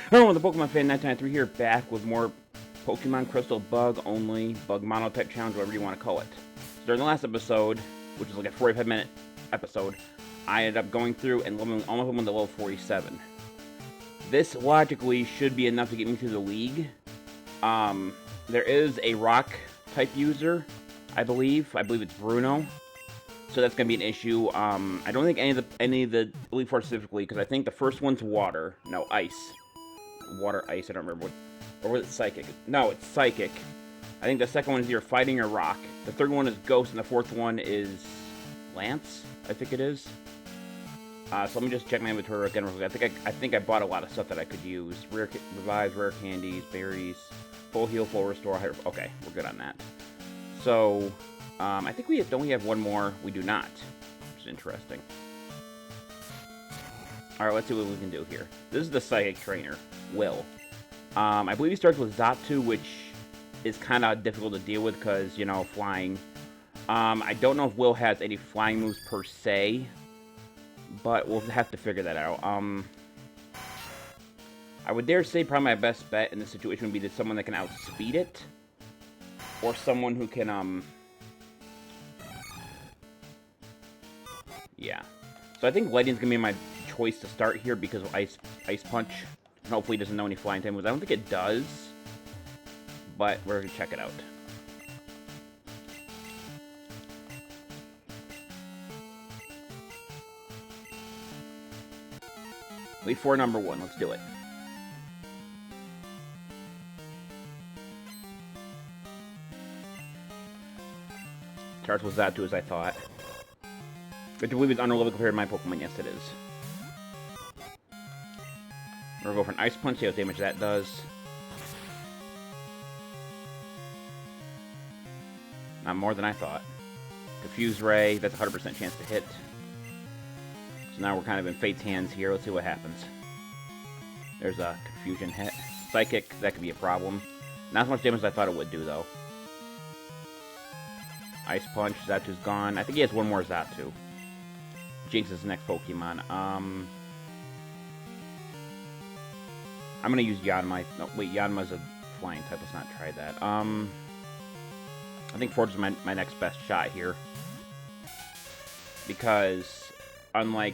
Hello, the Pokemon Fan 993 here, back with more Pokemon Crystal Bug only, Bug Monotype Challenge, whatever you want to call it. So during the last episode, which was like a 45-minute episode, I ended up going through and leveling all of them to level 47. This logically should be enough to get me through the league. There is a rock type user, I believe. I believe it's Bruno. So that's gonna be an issue. I don't think any of the Elite Four specifically, because I think the first one's water. No, ice. Water, ice. I don't remember what. Or was it psychic? No, it's psychic. I think the second one is either fighting or rock. The third one is ghost, and the fourth one is lance. I think it is. So let me just check my inventory again real quick. I think I bought a lot of stuff that I could use. Revives, rare candies, berries, full heal, full restore. Okay, we're good on that. So. I think we have one more. We do not, which is interesting. Alright, let's see what we can do here. This is the Psychic Trainer, Will. I believe he starts with Xatu, which is kind of difficult to deal with because, you know, flying. I don't know if Will has any flying moves per se, but we'll have to figure that out. I would dare say probably my best bet in this situation would be to someone that can outspeed it, or someone who can, yeah. So I think Ledian's gonna be my choice to start here because of Ice Punch. And hopefully it doesn't know any flying type moves. I don't think it does, but we're gonna check it out. Elite Four number 1, let's do it. Starts with Xatu as I thought. I believe it's under level compared to my Pokemon. Yes, it is. We're gonna go for an Ice Punch, see how much damage that does. Not more than I thought. Confuse Ray, that's a 100% chance to hit. So now we're kind of in Fate's hands here. Let's see what happens. There's a Confusion hit. Psychic, that could be a problem. Not as much damage as I thought it would do, though. Ice Punch, Zatu's gone. I think he has one more Xatu. Jinx is the next Pokemon. I'm gonna use Yanma. No, wait, Yanma's a flying type. Let's not try that. I think Forge is my next best shot here. Because, unlike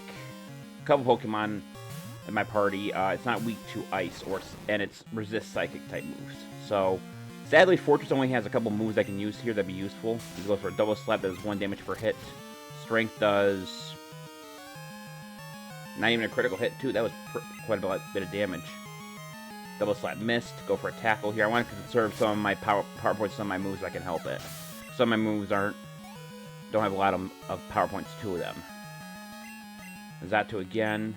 a couple Pokemon in my party, it's not weak to Ice, and it resists Psychic type moves. So, sadly, Fortress only has a couple moves I can use here that'd be useful. You go for a Double Slap that does 1 damage per hit. Strength does... not even a critical hit, too. That was quite a bit of damage. Double Slap missed. Go for a Tackle here. I want to conserve some of my power points, some of my moves that can help it. Some of my moves don't have a lot of power points to them. Xatu again.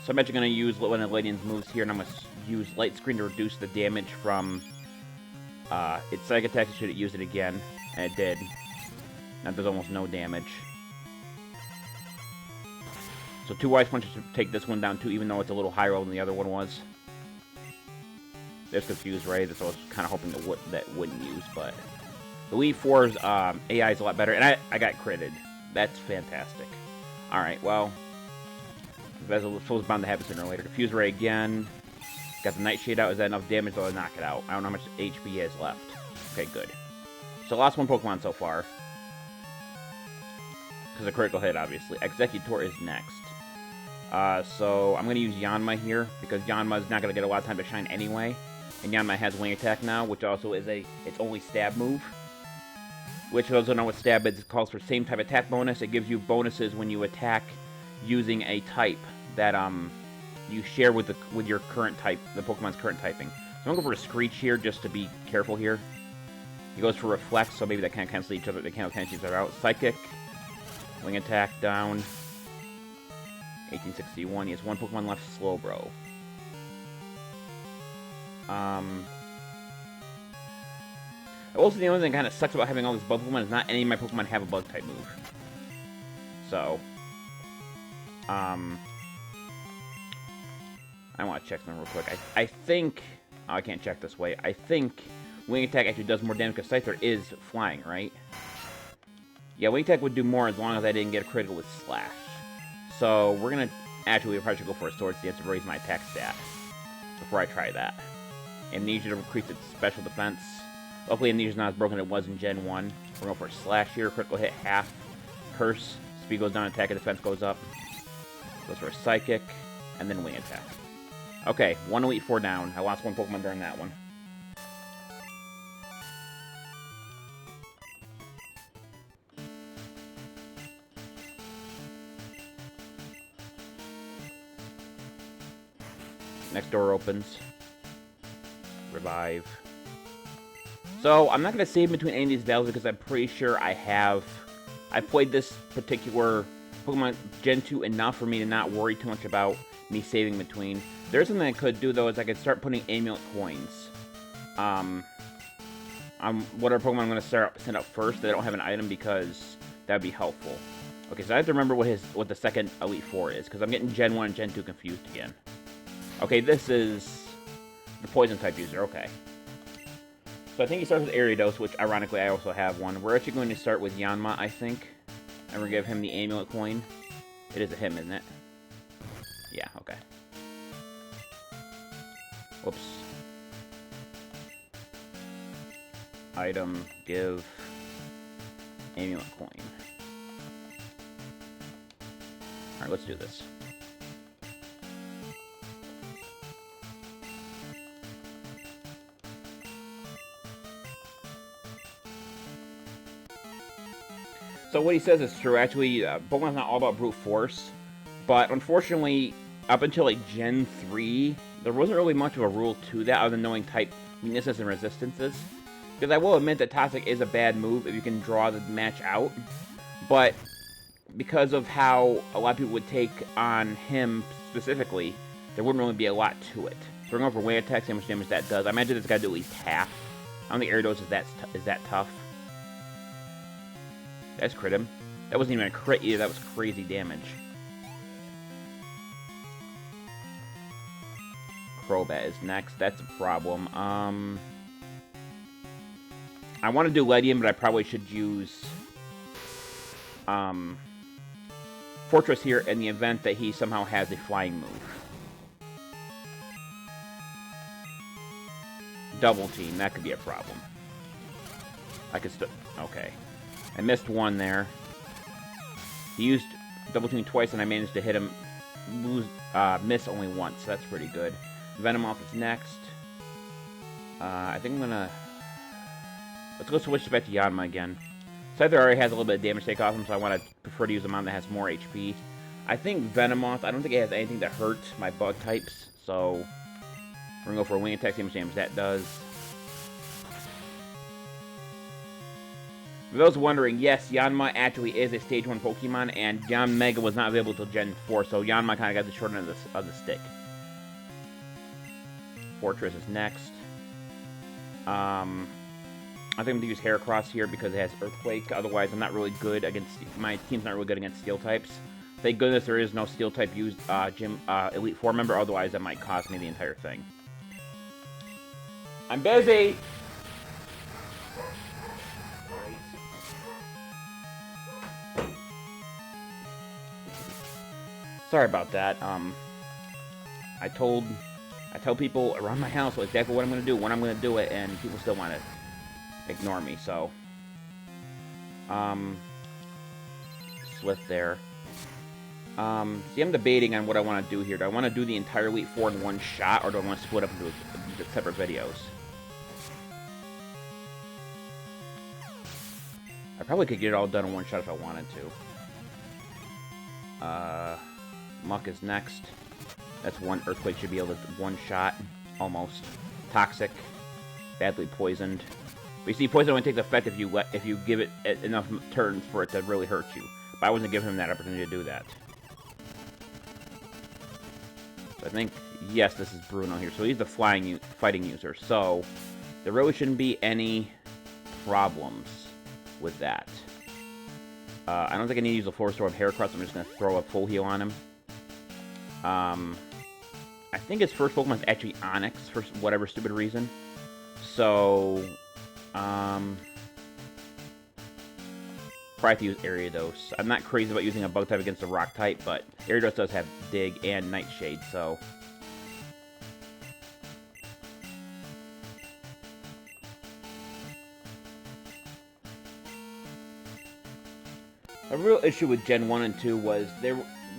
So I'm actually going to use one of Ledian's moves here, and I'm going to use Light Screen to reduce the damage from its Psychic attack. Should it use it again? And it did. Now there's almost no damage. So 2 Ice Punches to take this one down too, even though it's a little higher level than the other one was. There's Confuse Ray, that's what I was kind of hoping that wouldn't use, but... the Elite Four's AI is a lot better, and I got critted. That's fantastic. Alright, well... that's bound to happen sooner or later. Confuse Ray again. Got the Nightshade out. Is that enough damage to knock it out? I don't know how much HP he has left. Okay, good. So lost one Pokemon so far. Because a critical hit, obviously. Executor is next. So I'm going to use Yanma here, because Yanma's not going to get a lot of time to shine anyway. And Yanma has Wing Attack now, which also is its only stab move. Which, for those who don't know what stab is, it calls for same type attack bonus. It gives you bonuses when you attack using a type that you share with your current type, the Pokemon's current typing. So I'm going to go for a Screech here, just to be careful here. He goes for Reflect, so maybe they can't cancel each other. They can't cancel each other out. Psychic. Wing Attack down. 1861. He has one Pokemon left, Slowbro. Also, the only thing that kind of sucks about having all these bug Pokemon is not any of my Pokemon have a bug type move. So, I want to check them real quick. I think... oh, I can't check this way. I think Wing Attack actually does more damage because Scyther is flying, right? Yeah, Wing Attack would do more as long as I didn't get a critical with Slash. So we're going to Actually, we probably should go for a Sword Stance to raise my attack stat before I try that. Amnesia to increase its special defense. Luckily, Amnesia's not as broken as it was in Gen 1. We're going for a Slash here. Critical hit, half. Curse. Speed goes down, attack and defense goes up. Goes for a Psychic, and then Wing Attack. Okay, 1 Elite Four down. I lost 1 Pokemon during that one. Next door opens. Revive. So, I'm not going to save between any of these battles because I'm pretty sure I've played this particular Pokemon Gen 2 enough for me to not worry too much about me saving between. There's something I could do, though, is I could start putting amulet coins. Whatever Pokemon I'm going to send out first, they don't have an item because that would be helpful. Okay, so I have to remember what the second Elite Four is, because I'm getting Gen 1 and Gen 2 confused again. Okay, this is the Poison-type user, okay. So I think he starts with Ariados, which, ironically, I also have one. We're actually going to start with Yanma, I think. And we're going to give him the amulet coin. It is a him, isn't it? Yeah, okay. Whoops. Item, give, amulet coin. Alright, let's do this. So what he says is true. Actually, Pokemon's not all about brute force. But unfortunately, up until like Gen 3, there wasn't really much of a rule to that other than knowing type weaknesses and resistances. Because I will admit that Toxic is a bad move if you can draw the match out. But because of how a lot of people would take on him specifically, there wouldn't really be a lot to it. So we're going for Wing Attack, see how much damage that does. I imagine it's got to do at least half. I don't think Ariados is that tough. That's crit him. That wasn't even a crit either, that was crazy damage. Crobat is next, that's a problem. I want to do Ledian, but I probably should use Fortress here in the event that he somehow has a flying move. Double team, that could be a problem. I could still... okay. I missed one there. He used double team twice, and I managed to hit him. Miss only once. So that's pretty good. Venomoth is next. I think I'm gonna... let's go switch back to Yanma again. Scyther already has a little bit of damage take off him, so I prefer to use him on that has more HP. I think Venomoth, I don't think it has anything that hurts my bug types, so we're gonna go for a Wing Attack, see how much damage that does. For those wondering, yes, Yanma actually is a Stage 1 Pokemon, and Yanmega was not available until Gen 4, so Yanma kind of got the short end of the stick. Fortress is next. I think I'm going to use Heracross here because it has Earthquake, otherwise I'm not really good against... my team's not really good against Steel types. Thank goodness there is no Steel type used Elite Four member, otherwise that might cost me the entire thing. I'm busy! Sorry about that. I tell people around my house exactly what I'm going to do, when I'm going to do it, and people still want to ignore me, so. Swift there. See, I'm debating on what I want to do here. Do I want to do the entire Elite Four in one shot, or do I want to split up into separate videos? I probably could get it all done in one shot if I wanted to. Muck is next. That's one. Earthquake should be able to one shot. Almost. Toxic. Badly poisoned. But you see, poison only takes effect if you give it enough turns for it to really hurt you. But I wasn't giving him that opportunity to do that. So I think, yes, this is Bruno here. So he's the fighting user. So there really shouldn't be any problems with that. I don't think I need to use a Force Sword of Heracross. I'm just going to throw a full heal on him. I think his first Pokemon is actually Onix for whatever stupid reason. So, Probably have to use Ariados. I'm not crazy about using a bug type against a rock type, but Ariados does have Dig and Nightshade, so... A real issue with Gen 1 and 2 was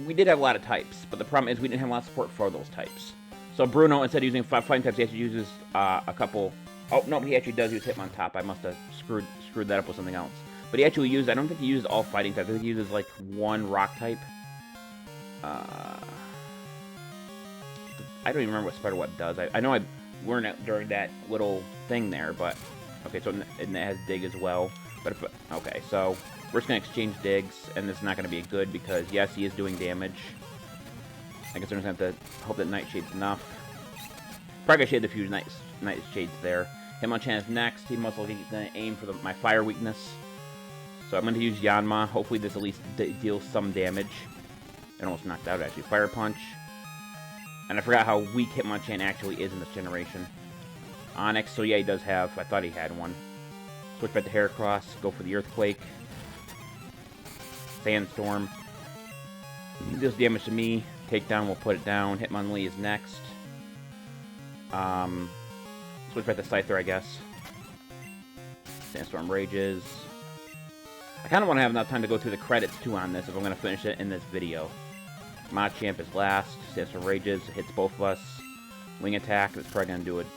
we did have a lot of types, but the problem is we didn't have a lot of support for those types. So Bruno, instead of using 5 fighting types, he actually uses a couple... Oh, no, he actually does use Hitmontop. I must have screwed that up with something else. But he actually used... I don't think he uses all fighting types. I think he uses, like, one rock type. I don't even remember what Spiderweb does. I know I learned it during that little thing there, but... Okay, so and it has Dig as well. But if... Okay, so... We're just going to exchange digs, and this is not going to be good because, yes, he is doing damage. I guess we're just going to have to hope that Nightshade's enough. Probably should have a few Nightshades there. Hitmonchan is next. He most likely going to aim for my fire weakness. So I'm going to use Yanma. Hopefully this at least deals some damage. It almost knocked out, actually. Fire Punch. And I forgot how weak Hitmonchan actually is in this generation. Onyx, so yeah, he does have... I thought he had one. Switch back to Heracross. Go for the Earthquake. Sandstorm. Deals damage to me. Takedown, we'll put it down. Hitmonlee is next. Switch back to Scyther, I guess. Sandstorm rages. I kind of want to have enough time to go through the credits, too, on this, if I'm going to finish it in this video. Machamp is last. Sandstorm rages. Hits both of us. Wing attack. That's probably going to do it,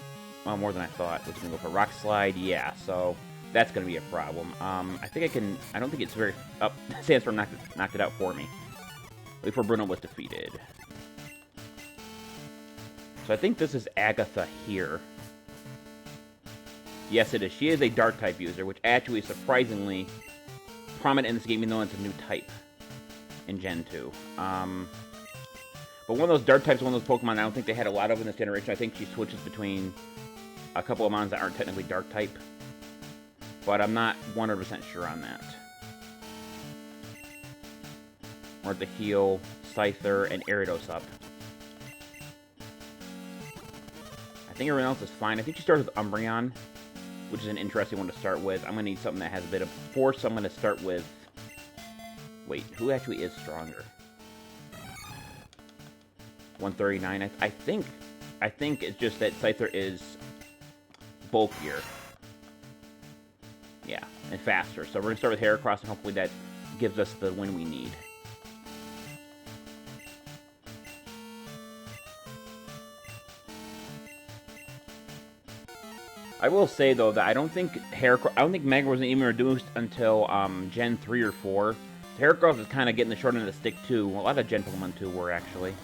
well, more than I thought. It's going to go for Rock Slide. Yeah, so... That's going to be a problem. I think I can... I don't think it's very... Oh, Sandstorm knocked it out for me. Before Bruno was defeated. So I think this is Agatha here. Yes, it is. She is a Dark-type user, which actually is surprisingly prominent in this game, even though it's a new type in Gen 2. But one of those Dark-types, one of those Pokemon I don't think they had a lot of in this generation. I think she switches between a couple of mons that aren't technically Dark-type. But I'm not 100% sure on that. We're at the heal, Scyther, and Ariados up. I think everyone else is fine. I think she starts with Umbreon, which is an interesting one to start with. I'm going to need something that has a bit of force, so I'm going to start with... Wait, who actually is stronger? 139. I think it's just that Scyther is bulkier. Yeah, and faster. So we're going to start with Heracross, and hopefully that gives us the win we need. I will say, though, that I don't think Mega wasn't even reduced until Gen 3 or 4. So Heracross is kind of getting the short end of the stick, too. A lot of Gen Pokemon, too, were, actually.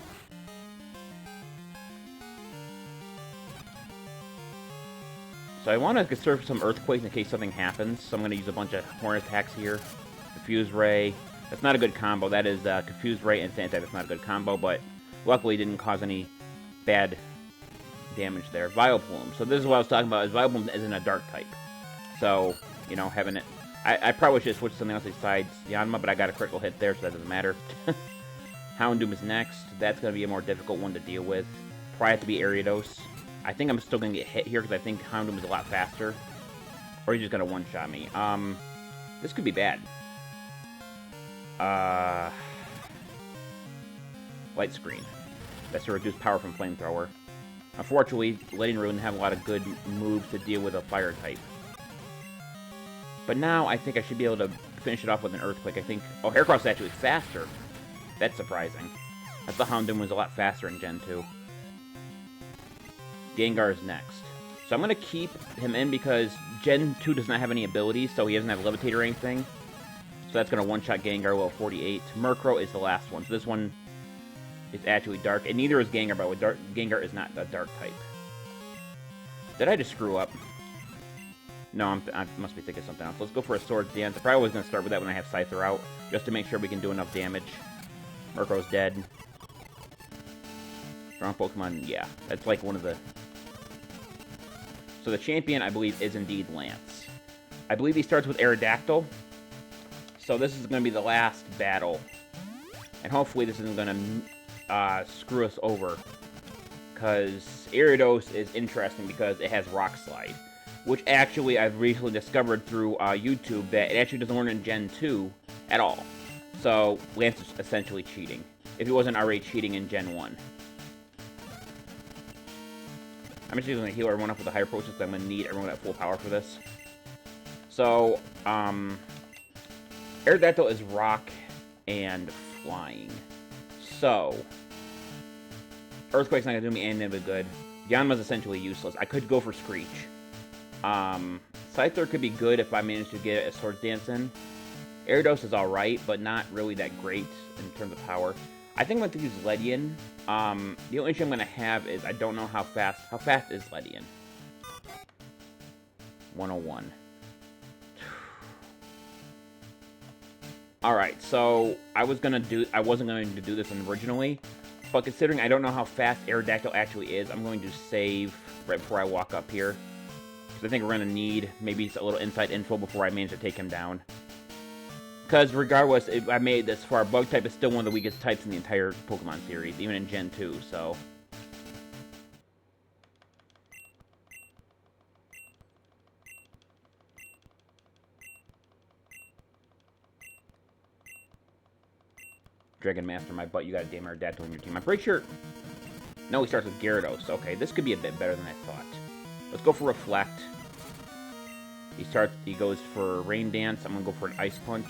So I want to conserve some Earthquakes in case something happens. So I'm going to use a bunch of Horn attacks here. Confuse Ray. That's not a good combo. That is Confuse Ray and Sand Type. That's not a good combo, but luckily it didn't cause any bad damage there. Vileplume. So this is what I was talking about, is Vileplume isn't a Dark type. So, you know, having it... I probably should have switched something else besides Yanma, but I got a critical hit there, so that doesn't matter. Houndoom is next. That's going to be a more difficult one to deal with. Probably have to be Ariados. I think I'm still going to get hit here because I think Houndoom is a lot faster. Or he's just going to one-shot me. This could be bad. Light Screen. That's to reduce power from Flamethrower. Unfortunately, Ledian didn't have a lot of good moves to deal with a Fire type. But now I think I should be able to finish it off with an Earthquake. I think... Oh, Heracross is actually faster. That's surprising. I thought Houndoom was a lot faster in Gen 2. Gengar is next. So I'm going to keep him in because Gen 2 does not have any abilities, so he doesn't have Levitate or anything. So that's going to one-shot Gengar, well, 48. Murkrow is the last one. So this one is actually Dark, and neither is Gengar, but Gengar is not a Dark type. Did I just screw up? No, I must be thinking something else. Let's go for a Swords Dance. I probably was going to start with that when I have Scyther out, just to make sure we can do enough damage. Murkrow's dead. Strong Pokemon, yeah. That's like one of the... So the champion, I believe, is indeed Lance. I believe he starts with Aerodactyl. So this is going to be the last battle. And hopefully this isn't going to screw us over. Because Ariados is interesting because it has Rock Slide. which actually I've recently discovered through YouTube that it actually doesn't learn in Gen 2 at all. So Lance is essentially cheating, if he wasn't already cheating in Gen 1. I'm actually going to heal everyone up with a higher potion, because I'm going to need everyone at full power for this. So, Aerodactyl is rock and flying. So, Earthquake's not going to do me anything but good. Yanma's essentially useless. I could go for Screech. Scyther could be good if I manage to get a Swords Dance in. Gyarados is alright, but not really that great in terms of power. I think I'm going to use Ledian. The only issue I'm going to have is I don't know how fast. How fast is Ledian? 101. Alright, so I wasn't going to do this originally, but considering I don't know how fast Aerodactyl actually is, I'm going to save right before I walk up here. Because I think we're going to need maybe a little inside info before I manage to take him down. Because regardless, if I made it this far, Bug type is still one of the weakest types in the entire Pokemon series, even in Gen 2, so... Dragon Master, my butt, you got a damn Aerodactyl on your team. I'm pretty sure... No, he starts with Gyarados. Okay, this could be a bit better than I thought. Let's go for Reflect. He goes for Rain Dance. I'm gonna go for an Ice Punch.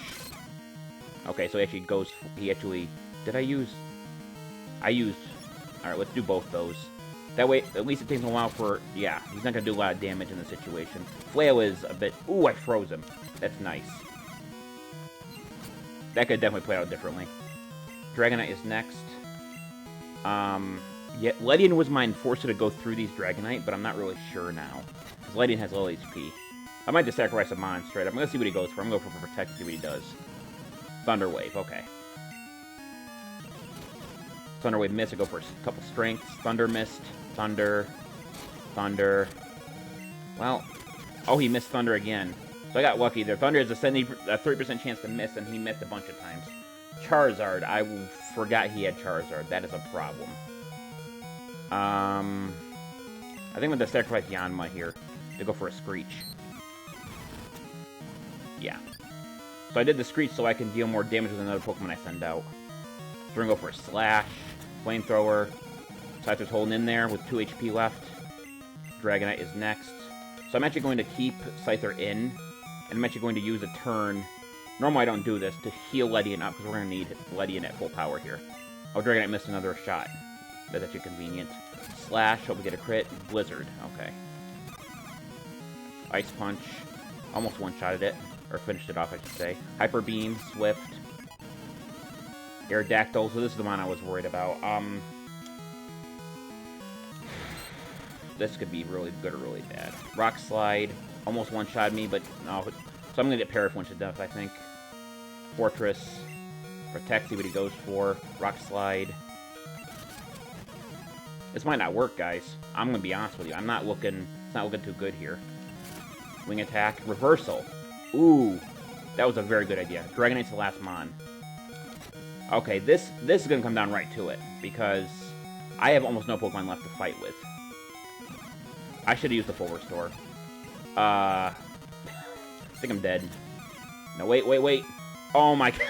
Okay, so he actually... Did I use... Alright, let's do both those. That way, at least it takes him a while for... Yeah, he's not gonna do a lot of damage in the situation. Flail is a bit... Ooh, I froze him. That's nice. That could definitely play out differently. Dragonite is next. Yeah, Ledian was my enforcer to go through these Dragonite, but I'm not really sure now. Because Ledian has low HP. I might just sacrifice a Mon straight up. I'm going to see what he goes for. I'm going to go for Protect and see what he does. Thunder Wave, okay. Thunder Wave Mist, I go for a couple Strengths. Thunder Mist, Thunder, Thunder. Well, oh, he missed Thunder again. So I got lucky there. Thunder has a 30% chance to miss, and he missed a bunch of times. Charizard, I forgot he had Charizard. That is a problem. I think I'm going to sacrifice Yanma here to go for a Screech. Yeah. So I did the Screech so I can deal more damage with another Pokemon I send out. So we're going to go for a Slash, Flamethrower. Scyther's holding in there with 2 HP left. Dragonite is next. So I'm actually going to keep Scyther in, and I'm actually going to use a turn. Normally I don't do this, to heal Ledian up, because we're going to need Ledian at full power here. Oh, Dragonite missed another shot. That's actually convenient. Slash, hope we get a crit. Blizzard, okay. Ice Punch. Almost one-shotted it. Or finished it off, I should say. Hyper Beam, Swift. Aerodactyl, so this is the one I was worried about. This could be really good or really bad. Rock Slide. Almost one-shotted me, but no. So I'm going to get Paraflinch to death, I think. Fortress. Protect, see what he goes for. Rock Slide. This might not work, guys. I'm going to be honest with you. It's not looking too good here. Wing Attack. Reversal. Ooh. That was a very good idea. Dragonite's the last Mon. Okay, this is going to come down right to it. Because I have almost no Pokemon left to fight with. I should have used the full restore. I think I'm dead. No, wait. Oh my god.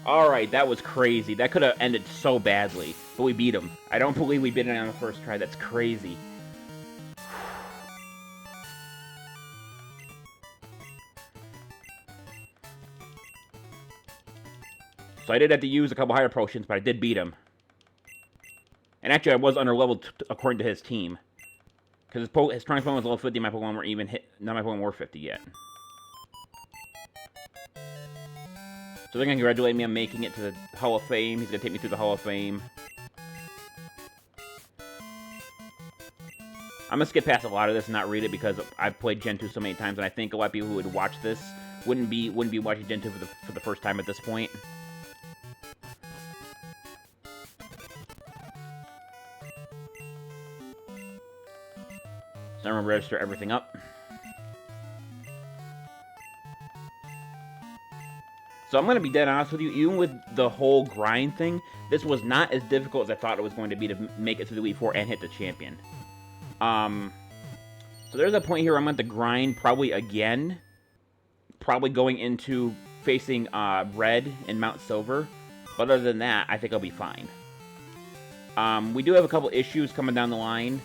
Alright, that was crazy. That could have ended so badly. But we beat him. I don't believe we beat him on the first try. That's crazy. So I did have to use a couple higher potions, but I did beat him. And actually, I was underleveled according to his team. Because his strongest Pokemon was level 50, my Pokemon were even hit. None of my Pokemon were 50 yet. So they're going to congratulate me on making it to the Hall of Fame. He's going to take me through the Hall of Fame. I'm going to skip past a lot of this and not read it because I've played Gen 2 so many times, and I think a lot of people who would watch this wouldn't be watching Gen 2 for the first time at this point. So I'm going to register everything up. So I'm going to be dead honest with you, even with the whole grind thing, this was not as difficult as I thought it was going to be to make it through the Elite Four and hit the champion. So there's a point here where I'm going to grind probably again. Probably going into facing Red and Mount Silver. But other than that, I think I'll be fine. We do have a couple issues coming down the line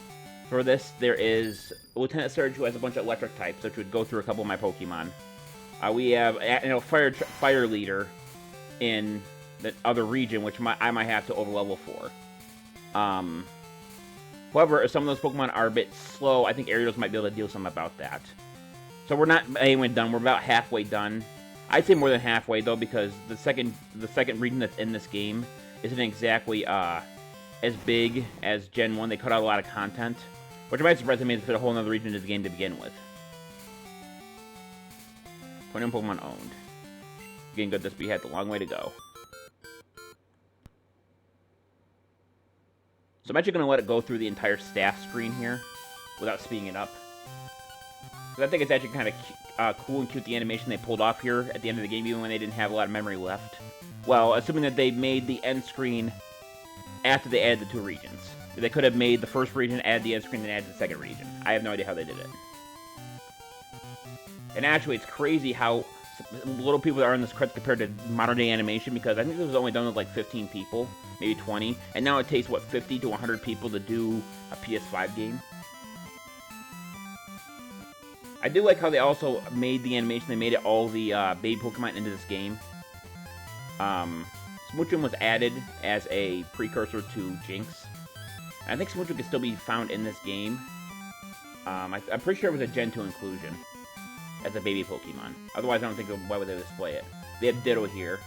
for this. There is Lieutenant Surge, who has a bunch of electric types, which would go through a couple of my Pokemon. We have Fire Leader in the other region, which I might have to overlevel for. However, if some of those Pokemon are a bit slow, I think Arios might be able to deal something about that. So we're not anyway done. We're about halfway done. I'd say more than halfway though, because the second region that's in this game isn't exactly as big as Gen 1. They cut out a lot of content, which might surprise me to fit a whole other region into the game to begin with. 21 Pokemon owned. Getting good at this, but we had a long way to go. So I'm actually going to let it go through the entire staff screen here without speeding it up. Because I think it's actually kind of cool and cute, the animation they pulled off here at the end of the game, even when they didn't have a lot of memory left. Well, assuming that they made the end screen after they added the two regions. They could have made the first region, added the end screen, and added the second region. I have no idea how they did it. And actually, it's crazy how little people are in this credits compared to modern day animation, because I think this was only done with like 15 people, maybe 20, and now it takes, what, 50 to 100 people to do a PS5 game? I do like how they also made the animation, they made it all the baby Pokemon into this game. Smoochum was added as a precursor to Jinx. I think Smoochum can still be found in this game. I'm pretty sure it was a Gen 2 inclusion as a baby Pokemon. Otherwise, I don't think, why would they display it? They have Ditto here.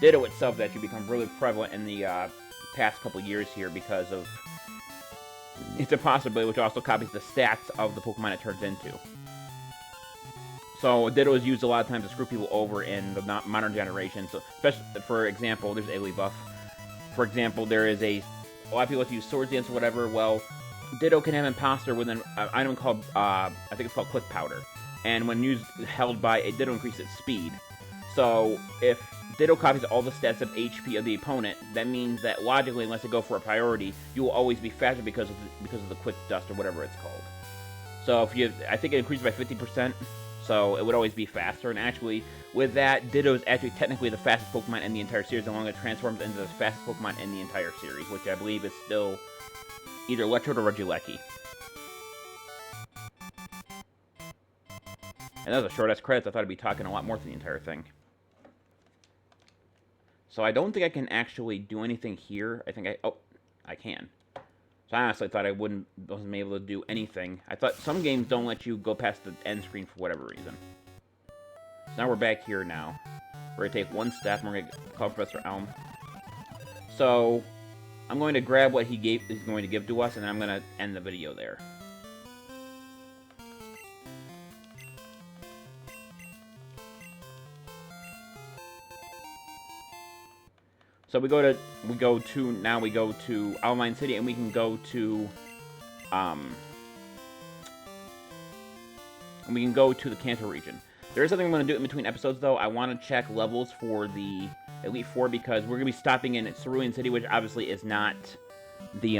Ditto itself has actually become really prevalent in the past couple years here because of its impossibility, which also copies the stats of the Pokemon it turns into. So Ditto is used a lot of times to screw people over in the modern generation. So, especially, for example, there's Igglybuff. For example, there is a lot of people like to use Swords Dance or whatever. Well, Ditto can have Imposter with an item called, I think it's called Quick Powder. And when used held by a Ditto, increases its speed. So if Ditto copies all the stats of HP of the opponent, that means that logically, unless they go for a priority, you will always be faster because of the Quick Dust or whatever it's called. So if I think it increases by 50%. So it would always be faster, and actually, with that, Ditto is actually technically the fastest Pokemon in the entire series, along with it transforms into the fastest Pokemon in the entire series, which I believe is still either Electrode or Regieleki. And that was a short-ass credits. I thought I'd be talking a lot more through the entire thing. So I don't think I can actually do anything here. I can. So I honestly thought I wasn't able to do anything. I thought some games don't let you go past the end screen for whatever reason. So now we're back here now. We're going to take one step, and we're going to call Professor Elm. So I'm going to grab what he's going to give to us, and then I'm going to end the video there. So we go to Almine City, and we can go to the Kanto region. There is something I'm going to do in between episodes, though. I want to check levels for the Elite Four, because we're going to be stopping in Cerulean City, which obviously is not the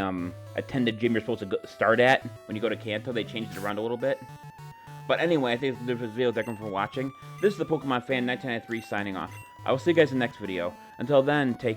attended gym you're supposed to start at when you go to Kanto. They changed it around a little bit. But anyway, I think this video. Thank you for watching. This is the Pokemon Fan 1993 signing off. I will see you guys in the next video. Until then, take